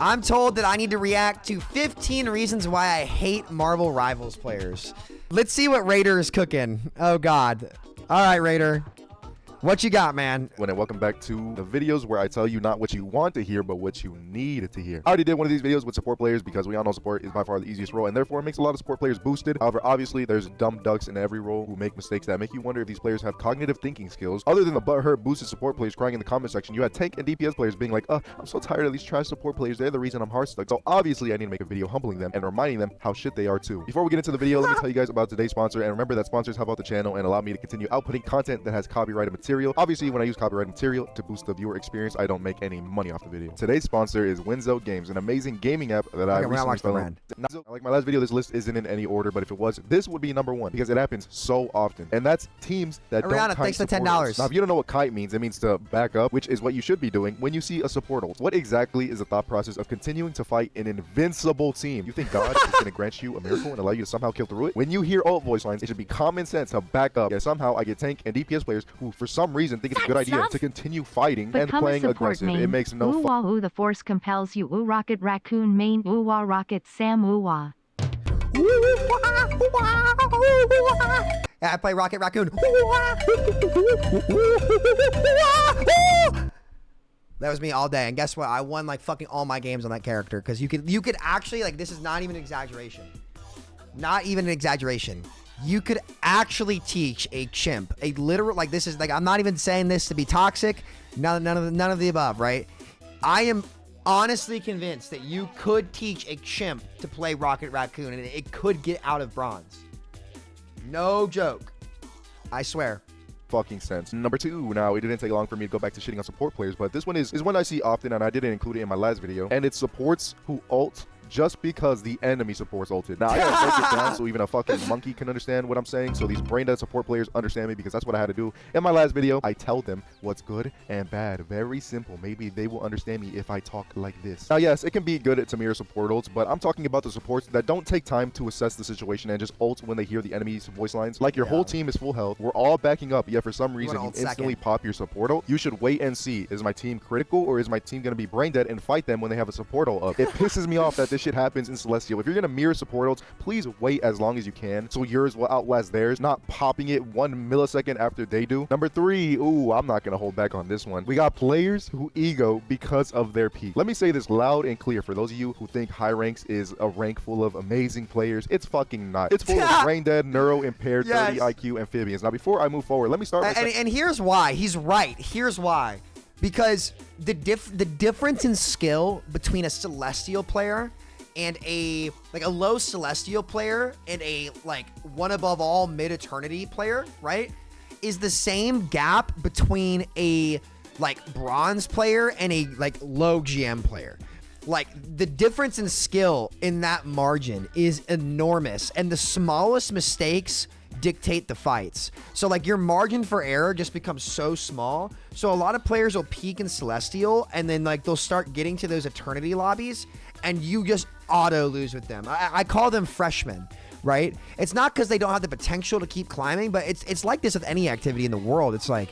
I'm told that I need to react to 15 reasons why I hate Marvelrivals players. Let's see what Raider is cooking. Oh, God. All right, Raider. What you got, man? And welcome back to the videos where I tell you not what you want to hear, but what you need to hear. I already did one of these videos with support players because we all know support is by far the easiest role, and therefore it makes a lot of support players boosted. However, obviously, there's dumb ducks in every role who make mistakes that make you wonder if these players have cognitive thinking skills. Other than the butthurt boosted support players crying in the comment section, you had tank and DPS players being like, I'm so tired of these trash support players. They're the reason I'm hard stuck. So obviously, I need to make a video humbling them and reminding them how shit they are too. Before we get into the video, let me tell you guys about today's sponsor, and remember that sponsors help out the channel and allow me to continue outputting content that has copyrighted material. Obviously, when I use copyrighted material to boost the viewer experience, I don't make any money off the video. Today's sponsor is Invincible Games, an amazing gaming app that I recently fell in. Like my last video, this list isn't in any order, but if it was, this would be number one because it happens so often. And that's teams that don't kite thanks for supportals. $10. Now, if you don't know what kite means, it means to back up, which is what you should be doing when you see a support ult. What exactly is the thought process of continuing to fight an invincible team? You think God is going to grant you a miracle and allow you to somehow kill through it? When you hear ult voice lines, it should be common sense to back up. Yet somehow I get tank and DPS players who, for some reason, think it's a good idea to continue fighting and playing aggressive. It makes no fun. Ooh, the force compels you. Ooh, rocket raccoon main. Ooh, wah, rocket Sam. Ooh, wah. I play Rocket Raccoon. That was me all day, and guess what? I won like fucking all my games on that character because you could actually, like, this is not even an exaggeration. Not even an exaggeration. You could actually teach a chimp, a literal, like, this is like, I'm not even saying this to be toxic. None of the above, right? I am honestly convinced that you could teach a chimp to play Rocket Raccoon and it could get out of bronze. No joke. I swear. Fucking sense. Number two, now it didn't take long for me to go back to shitting on support players, but this one is one I see often, and I didn't include it in my last video, and it's supports who ult just because the enemy supports ulted. Now, I gotta break it down so even a fucking monkey can understand what I'm saying, so these brain-dead support players understand me, because that's what I had to do. In my last video, I tell them what's good and bad. Very simple. Maybe they will understand me if I talk like this. Now, yes, it can be good to mirror support ults, but I'm talking about the supports that don't take time to assess the situation and just ult when they hear the enemy's voice lines. Like, your whole team is full health, we're all backing up, yet for some reason you instantly pop your support ult. You should wait and see, is my team critical or is my team gonna be brain-dead and fight them when they have a support ult up? It pisses me off that this shit happens in Celestial. If you're gonna mirror support ults, please wait as long as you can so yours will outlast theirs, not popping it 1 millisecond after they do. Number three, ooh, I'm not gonna hold back on this one. We got players who ego because of their peak. Let me say this loud and clear for those of you who think high ranks is a rank full of amazing players. It's fucking not. It's full of brain dead, neuro impaired, 30 IQ amphibians. Now, before I move forward, let me start with and here's why. He's right. Here's why. Because the difference in skill between a Celestial player and a low Celestial player and a like one above all mid Eternity player, right, is the same gap between a like bronze player and a like low GM player. Like, the difference in skill in that margin is enormous, and the smallest mistakes dictate the fights. So like, your margin for error just becomes so small. So a lot of players will peak in Celestial and then like they'll start getting to those Eternity lobbies and you just auto lose with them. I call them freshmen, right? It's not because they don't have the potential to keep climbing, but it's like this with any activity in the world. It's like,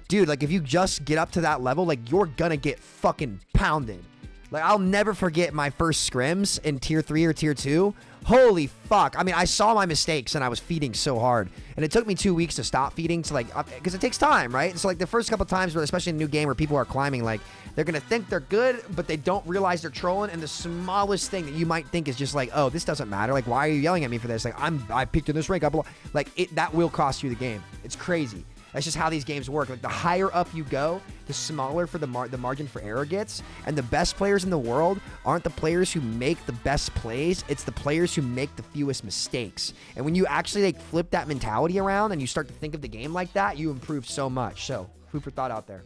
dude, like if you just get up to that level, like you're gonna get fucking pounded. Like, I'll never forget my first scrims in tier 3 or tier 2. Holy fuck. I mean, I saw my mistakes and I was feeding so hard. And it took me 2 weeks to stop feeding to like, because it takes time, right? So like the first couple times, where, especially in a new game where people are climbing, like they're going to think they're good, but they don't realize they're trolling. And the smallest thing that you might think is just like, oh, this doesn't matter. Like, why are you yelling at me for this? Like, I peaked in this rank. That will cost you the game. It's crazy. That's just how these games work. Like, the higher up you go, the smaller for the margin for error gets. And the best players in the world aren't the players who make the best plays. It's the players who make the fewest mistakes. And when you actually like flip that mentality around and you start to think of the game like that, you improve so much. So, food for thought out there.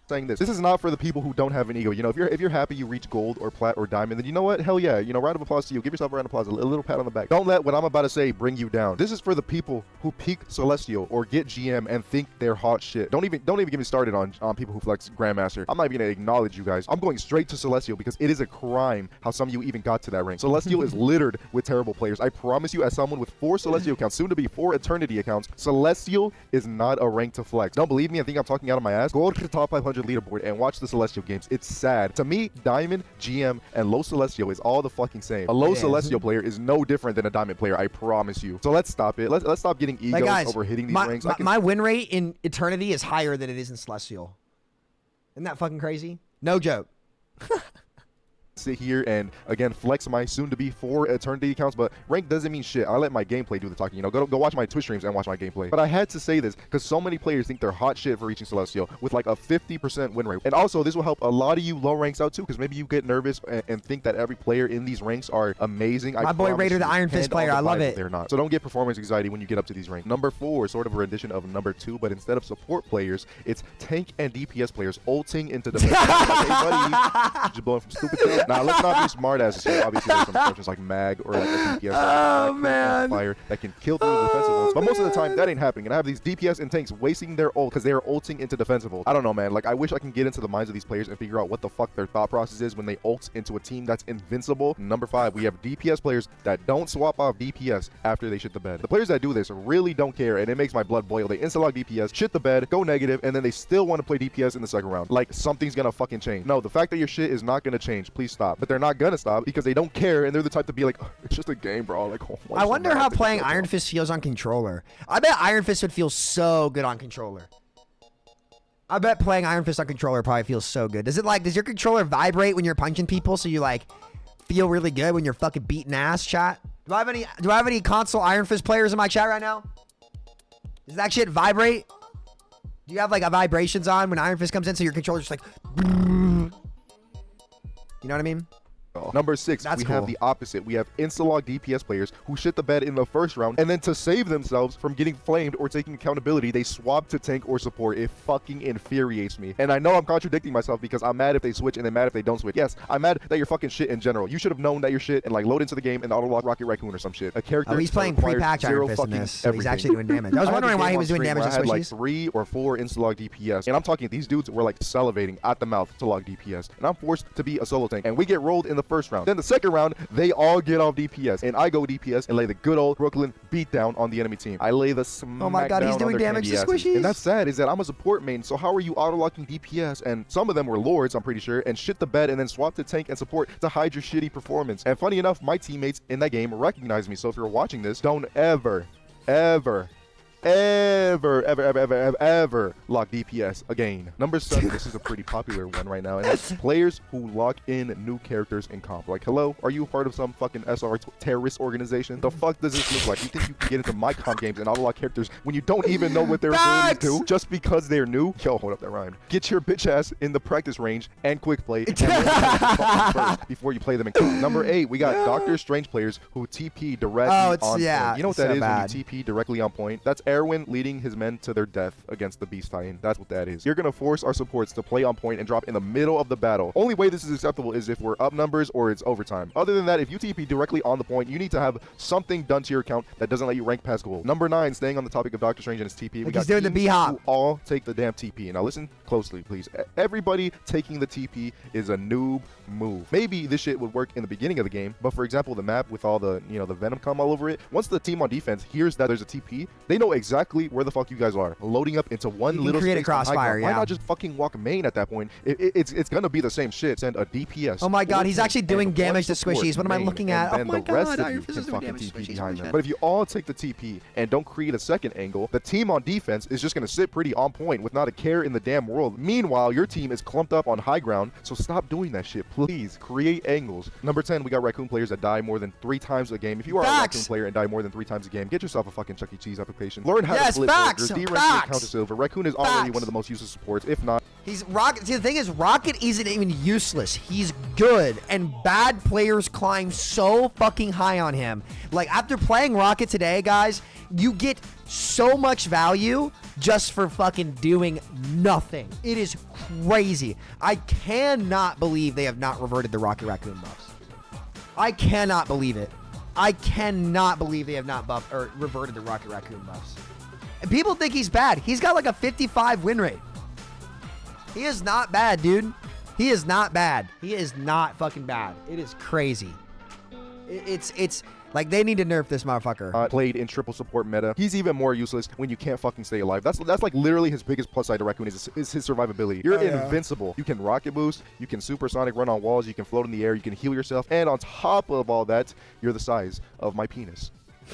Saying this is not for the people who don't have an ego. You know, if you're happy you reach gold or plat or diamond, then you know what, hell yeah, you know, round of applause to you. Give yourself a round of applause, a little pat on the back. Don't let what I'm about to say bring you down. This is for the people who peak Celestial or get GM and think they're hot shit. Don't even get me started on people who flex Grandmaster. I'm not even gonna acknowledge you guys. I'm going straight to Celestial because it is a crime how some of you even got to that rank. Celestial is littered with terrible players. I promise you, as someone with 4 Celestial accounts, soon to be 4 Eternity accounts, Celestial is not a rank to flex. Don't believe me? I think I'm talking out of my ass. Go to the top 500 100 leaderboard and watch the Celestial games, it's sad. To me, Diamond, GM, and low Celestial is all the fucking same. A low Celestial player is no different than a Diamond player, I promise you. So let's stop it. Let's stop getting egos over hitting these ranks. My win rate in Eternity is higher than it is in Celestial. Isn't that fucking crazy? No joke. Sit here and again flex my soon-to-be 4 Eternity accounts, but rank doesn't mean shit. I let my gameplay do the talking. You know, go watch my Twitch streams and watch my gameplay. But I had to say this because so many players think they're hot shit for reaching Celestial with like a 50% win rate. And also, this will help a lot of you low ranks out too, because maybe you get nervous and think that every player in these ranks are amazing. My boy Raider, the Iron Fist player, I love it. They're not. So don't get performance anxiety when you get up to these ranks. Number 4 is sort of a rendition of number 2, but instead of support players, it's tank and DPS players ulting into defense. Like, hey buddy, just blowing from stupid stuff. Now let's not be smart asses here. Obviously, there's some exceptions like mag or like a DPS fire that can kill through the defensive ults. But most of the time, that ain't happening. And I have these DPS and tanks wasting their ult because they are ulting into defensive ults. I don't know, man. Like, I wish I can get into the minds of these players and figure out what the fuck their thought process is when they ult into a team that's invincible. Number 5, we have DPS players that don't swap off DPS after they shit the bed. The players that do this really don't care, and it makes my blood boil. They insta-log DPS, shit the bed, go negative, and then they still want to play DPS in the second round. Like, something's gonna fucking change. No, the fact that your shit is not gonna change, please stop. But they're not gonna stop because they don't care, and they're the type to be like, oh, it's just a game, bro. Like, oh, I wonder how playing Iron Fist feels on controller. I bet Iron Fist would feel so good on controller. I bet playing Iron Fist on controller probably feels so good. Does your controller vibrate when you're punching people so you like feel really good when you're fucking beating ass, chat? Do I have any console Iron Fist players in my chat right now? Does that shit vibrate? Do you have like a vibrations on when Iron Fist comes in so your controller's just like, you know what I mean? Number 6, we have the opposite. We have insta-log DPS players who shit the bed in the first round, and then to save themselves from getting flamed or taking accountability, they swap to tank or support. It fucking infuriates me. And I know I'm contradicting myself because I'm mad if they switch and then mad if they don't switch. Yes, I'm mad that you're fucking shit in general. You should have known that you're shit and like load into the game and auto-lock Rocket Raccoon or some shit. A character. Oh, he's playing pre-patch Iron Fist in this, so he's actually doing damage. I was wondering why he was doing damage to I had like squishies. 3 or 4 insta-log DPS, and I'm talking these dudes were like salivating at the mouth to log DPS, and I'm forced to be a solo tank, and we get rolled in the first round. Then the second round, they all get off DPS, and I go DPS and lay the good old Brooklyn beatdown on the enemy team. I lay the smackdown. Oh my god, he's doing damage to squishies. And that's sad, is that I'm a support main, so how are you auto-locking DPS? And some of them were lords, I'm pretty sure, and shit the bed and then swap to tank and support to hide your shitty performance. And funny enough, my teammates in that game recognize me, so if you're watching this, don't ever lock DPS again. Number 7, this is a pretty popular one right now, and that's players who lock in new characters in comp. Like, hello, are you a part of some fucking SR terrorist organization? The fuck does this look like? You think you can get into my comp games and auto lock characters when you don't even know what their abilities do just because they're new? Yo, hold up, that rhymed. Get your bitch ass in the practice range and quick play and first before you play them in comp. Number 8, we got Doctor Strange players who TP directly on point. You know what that is when you TP directly on point? That's Erwin leading his men to their death against the Beast Titan. That's what that is. You're gonna force our supports to play on point and drop in the middle of the battle. Only way this is acceptable is if we're up numbers or it's overtime. Other than that, if you TP directly on the point, you need to have something done to your account that doesn't let you rank past gold. Number 9, staying on the topic of Doctor Strange and his TP, we got doing the B-hop. who all take the damn TP. Now listen closely, please. Everybody taking the TP is a noob move. Maybe this shit would work in the beginning of the game, but for example, the map with all the, the Venom come all over it, once the team on defense hears that there's a TP, they know exactly where the fuck you guys are, loading up into one little create a crossfire. Why not just fucking walk main at that point? It's gonna be the same shit. Send a DPS. Oh my god, he's actually doing damage to squishies. What am I looking at? Oh my god, Iron Fist is doing damage to squishies. But if you all take the TP and don't create a second angle, the team on defense is just gonna sit pretty on point with not a care in the damn world. Meanwhile, your team is clumped up on high ground, so stop doing that shit, please. Create angles. Number 10, we got Raccoon players that die more than 3 times a game. If you are a Raccoon player and die more than 3 times a game, get yourself a fucking Chuck E. Cheese application. Learn how to split burgers, D-rank counter silver. Raccoon is already one of the most useless supports, if not. He's Rocket. See, the thing is, Rocket isn't even useless. He's good, and bad players climb so fucking high on him. Like, after playing Rocket today, guys, you get so much value just for fucking doing nothing. It is crazy. I cannot believe they have not reverted the Rocket Raccoon buffs. I cannot believe it. I cannot believe they have not buffed or reverted the Rocket Raccoon buffs. And people think he's bad. He's got like a 55 win rate. He is not bad, dude. He is not bad. He is not fucking bad. It is crazy. It's Like, they need to nerf this motherfucker. Played in triple support meta. He's even more useless when you can't fucking stay alive. That's like literally his biggest plus side to Raccoon is his survivability. You're invincible. You can rocket boost, you can supersonic run on walls, you can float in the air, you can heal yourself, and on top of all that, you're the size of my penis.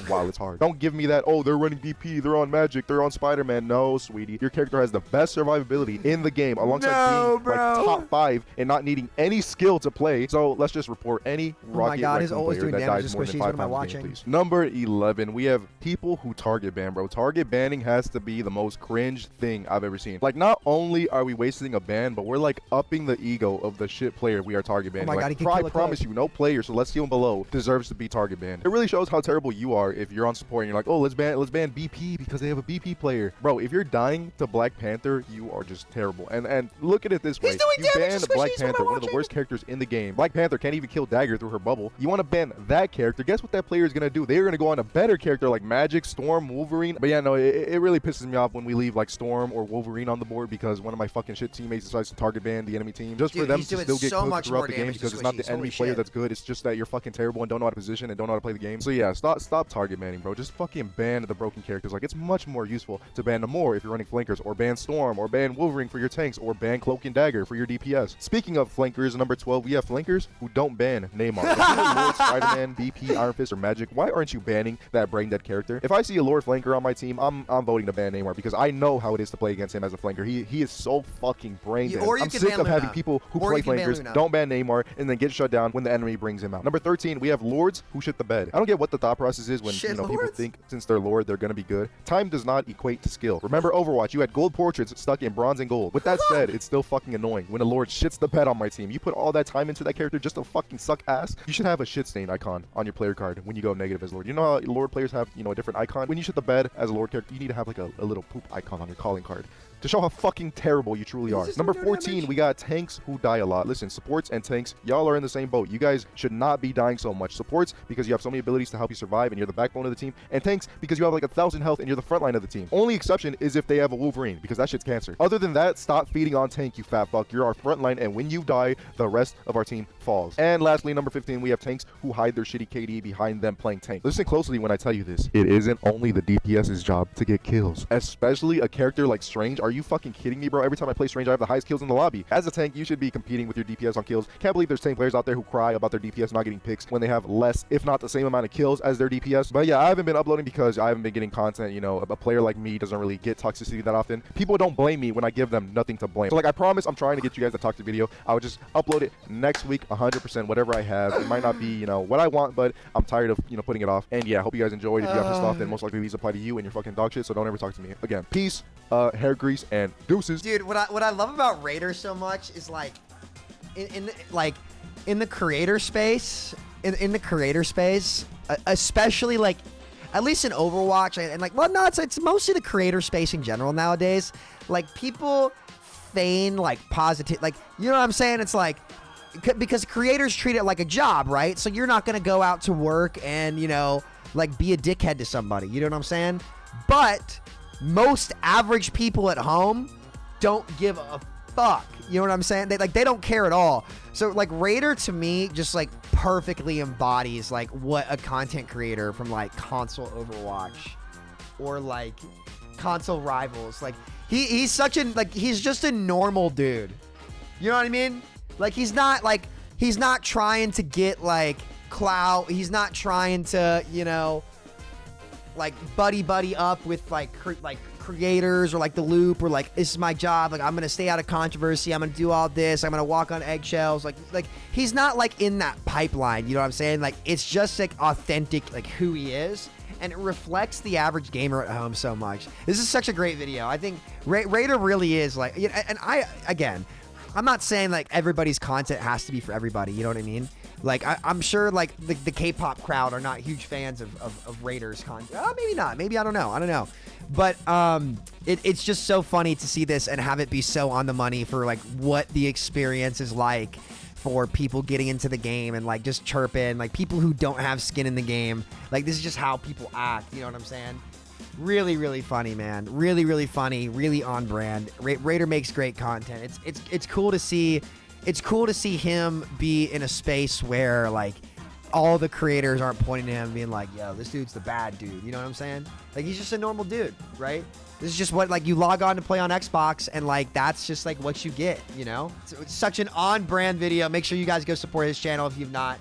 While it's hard. Don't give me that, oh, they're running DP, they're on Magic, they're on Spider-Man. No, sweetie. Your character has the best survivability in the game alongside being like top 5 and not needing any skill to play. So let's just report any Rocket Raccoon player that dies more than 5 times a game, please. Number 11, we have people who target ban, bro. Target banning has to be the most cringe thing I've ever seen. Like, not only are we wasting a ban, but we're like upping the ego of the shit player we are target banning. Oh my like, God, I promise you, no player, so let's see him below, deserves to be target banned. It really shows how terrible you are if you're on support and you're like, oh, let's ban BP because they have a BP player. Bro, if you're dying to Black Panther, you are just terrible. And look at it this way. You ban Black Panther, one of the worst characters in the game. Black Panther can't even kill Dagger through her bubble. You want to ban that character. Guess what that player is going to do? They're going to go on a better character like Magic, Storm, Wolverine. But yeah, no, it really pisses me off when we leave like Storm or Wolverine on the board because one of my fucking shit teammates decides to target ban the enemy team just for them to still get cooked throughout the game because it's not the enemy player that's good. It's just that you're fucking terrible and don't know how to position and don't know how to play the game. So yeah, stop target banning, bro. Just fucking ban the broken characters. Like, it's much more useful to ban Namor if you're running flankers, or ban Storm, or ban Wolverine for your tanks, or ban Cloak and Dagger for your DPS. Speaking of flankers, number 12, we have flankers who don't ban Neymar. If you're Lord, Spider-Man, BP, Iron Fist, or Magic, why aren't you banning that brain dead character? If I see a Lord flanker on my team, I'm voting to ban Neymar because I know how it is to play against him as a flanker. He is so fucking brain dead. Or you I'm can sick ban of Luna. having people who Or play you can ban flankers Luna. don't ban Neymar and then get shut down when the enemy brings him out. Number 13, we have Lords who shit the bed. I don't get what the thought process is when people think since they're Lord they're gonna be good. Time does not equate to skill. Remember Overwatch, you had gold portraits stuck in bronze and gold. With that said, it's still fucking annoying when a Lord shits the bed on my team. You put all that time into that character just to fucking suck ass. You should have a shit stain icon on your player card when you go negative as Lord. You know how Lord players have, a different icon? When you shit the bed as a Lord character, you need to have like a little poop icon on your calling card to show how fucking terrible you truly are. Number 14, we got tanks who die a lot. Listen, supports and tanks, y'all are in the same boat. You guys should not be dying so much. Supports, because you have so many abilities to help you survive and you're the backbone of the team. And tanks, because you have like 1,000 health and you're the front line of the team. Only exception is if they have a Wolverine, because that shit's cancer. Other than that, stop feeding on tank, you fat fuck. You're our front line, and when you die, the rest of our team falls. And lastly, number 15, we have tanks who hide their shitty KD behind them playing tank. Listen closely when I tell you this. It isn't only the DPS's job to get kills, especially a character like Strange. Are you fucking kidding me, bro? Every time I play Strange, I have the highest kills in the lobby. As a tank, you should be competing with your DPS on kills. Can't believe there's tank players out there who cry about their DPS not getting picks when they have less, if not the same amount of kills as their DPS. But yeah, I haven't been uploading because I haven't been getting content. A player like me doesn't really get toxicity that often. People don't blame me when I give them nothing to blame. So like, I promise I'm trying to get you guys a toxic video. I would just upload it next week, 100%, whatever I have. It might not be, what I want, but I'm tired of, putting it off. And yeah, I hope you guys enjoyed. If you got pissed off, then most likely these apply to you and your fucking dog shit, so don't ever talk to me again. Peace, hair grease, and deuces. Dude, what I love about Raiders so much is like in the creator space, especially like at least in Overwatch and like, well, no, it's mostly the creator space in general nowadays. Like, people feign like positive, like, you know what I'm saying? It's like, because creators treat it like a job, right? So you're not gonna go out to work and like be a dickhead to somebody. You know what I'm saying? But most average people at home don't give a fuck. You know what I'm saying? They don't care at all. So like, Raider to me just like perfectly embodies like what a content creator from like console Overwatch or like console Rivals, like he's such an, like, he's just a normal dude. You know what I mean? Like, he's not trying to get like clout. He's not trying to, like buddy up with like creators or like the loop, or like, this is my job, like, I'm gonna stay out of controversy, I'm gonna do all this, I'm gonna walk on eggshells. Like he's not like in that pipeline, you know what I'm saying? Like, it's just like authentic, like who he is, and it reflects the average gamer at home so much. This is such a great video. I think Raider really is like, and I'm not saying like everybody's content has to be for everybody, you know what I mean? Like, I'm sure like the K-pop crowd are not huge fans of Raiders content. Oh, maybe not. Maybe, I don't know. But it's just so funny to see this and have it be so on the money for like what the experience is like for people getting into the game and like just chirping, like people who don't have skin in the game. Like, this is just how people act. You know what I'm saying? Really, really funny, man. Really, really funny. Really on brand. Raider makes great content. It's cool to see. It's cool to see him be in a space where like all the creators aren't pointing to him and being like, yo, this dude's the bad dude. You know what I'm saying? Like, he's just a normal dude, right? This is just what, like, you log on to play on Xbox, and, like, that's just, like, what you get, you know? It's such an on-brand video. Make sure you guys go support his channel if you've not.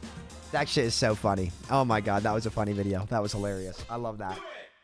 That shit is so funny. Oh, my God. That was a funny video. That was hilarious. I love that.